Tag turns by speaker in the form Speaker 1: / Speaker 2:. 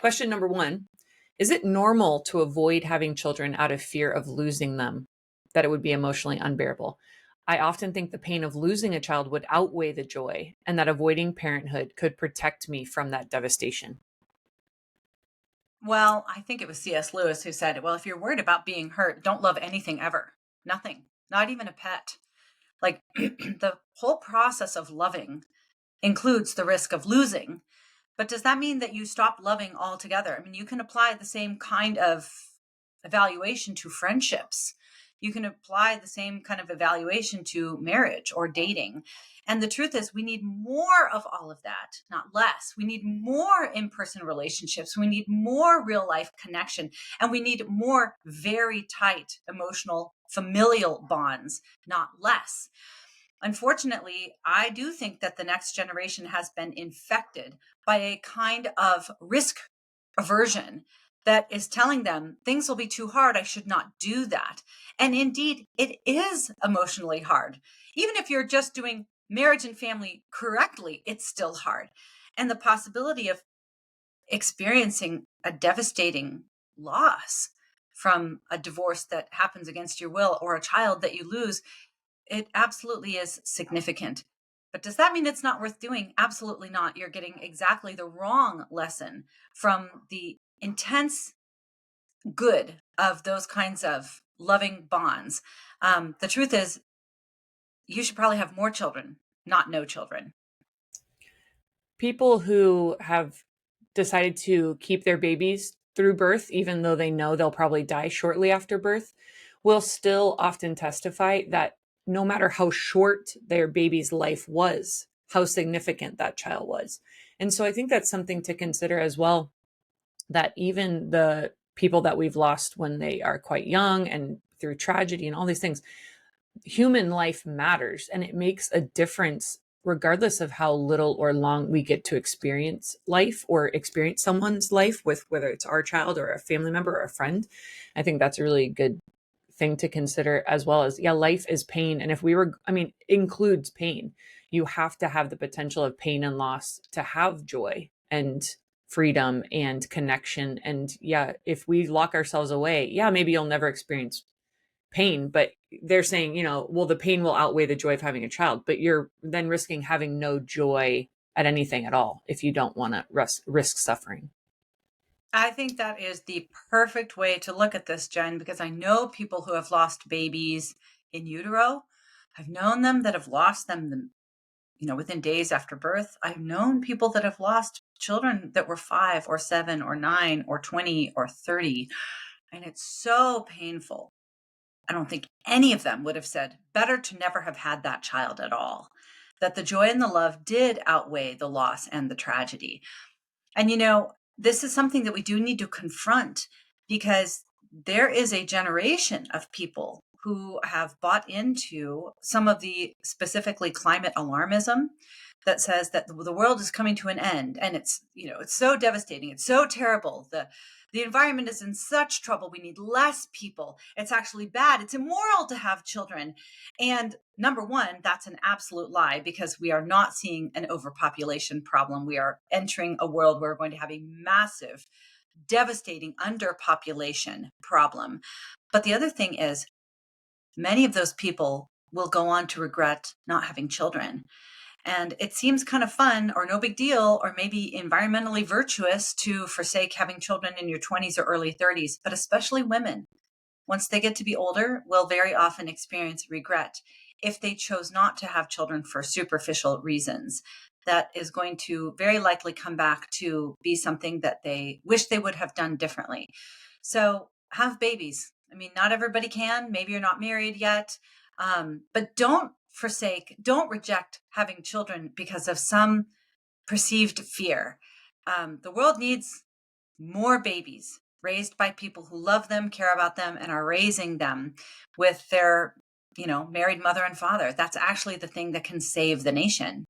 Speaker 1: Question number one: is it normal to avoid having children out of fear of losing them, that it would be emotionally unbearable? I often think the pain of losing a child would outweigh the joy, and that avoiding parenthood could protect me from that devastation.
Speaker 2: Well, I think it was C.S. Lewis who said, well, if you're worried about being hurt, don't love anything ever. Nothing, not even a pet. Like the whole process of loving includes the risk of losing. But does that mean that you stop loving altogether? I mean, you can apply the same kind of evaluation to friendships. You can apply the same kind of evaluation to marriage or dating. And the truth is, we need more of all of that, not less. We need more in person relationships. We need more real life connection. And we need more very tight emotional, familial bonds, not less. Unfortunately, I do think that the next generation has been infected by a kind of risk aversion that is telling them things will be too hard. I should not do that. And indeed, it is emotionally hard. Even if you're just doing marriage and family correctly, it's still hard. And the possibility of experiencing a devastating loss from a divorce that happens against your will or a child that you lose, it absolutely is significant. But does that mean it's not worth doing? Absolutely not. You're getting exactly the wrong lesson from the intense good of those kinds of loving bonds. The truth is, you should probably have more children, not no children.
Speaker 1: People who have decided to keep their babies through birth, even though they know they'll probably die shortly after birth, will still often testify that no matter how short their baby's life was, how significant that child was. And so I think that's something to consider as well, that even the people that we've lost when they are quite young and through tragedy and all these things, human life matters, and it makes a difference regardless of how little or long we get to experience life or experience someone's life with, whether it's our child or a family member or a friend. I think that's a really good thing to consider, as well as, yeah, life is pain. And if we were, I mean, includes pain. You have to have the potential of pain and loss to have joy and freedom and connection. And yeah, if we lock ourselves away, yeah, maybe you'll never experience pain, but they're saying, well, the pain will outweigh the joy of having a child, but you're then risking having no joy at anything at all if you don't want to risk suffering.
Speaker 2: I think that is the perfect way to look at this, Jen, because I know people who have lost babies in utero. I've known them that have lost them, within days after birth. I've known people that have lost children that were 5 or 7 or 9 or 20 or 30. And it's so painful. I don't think any of them would have said, better to never have had that child at all. That the joy and the love did outweigh the loss and the tragedy. And, this is something that we do need to confront, because there is a generation of people who have bought into some of the specifically climate alarmism that says that the world is coming to an end, and it's so devastating, it's so terrible, the environment is in such trouble, we need less people, it's actually bad, it's immoral to have children. And number one, that's an absolute lie, because we are not seeing an overpopulation problem. We are entering a world where we're going to have a massive, devastating underpopulation problem. But the other thing is, many of those people will go on to regret not having children. And it seems kind of fun or no big deal or maybe environmentally virtuous to forsake having children in your 20s or early 30s, but especially women, once they get to be older, will very often experience regret if they chose not to have children for superficial reasons. That is going to very likely come back to be something that they wish they would have done differently. So have babies. I mean, not everybody can. Maybe you're not married yet. But don't reject having children because of some perceived fear. The world needs more babies raised by people who love them, care about them, and are raising them with their, married mother and father. That's actually the thing that can save the nation.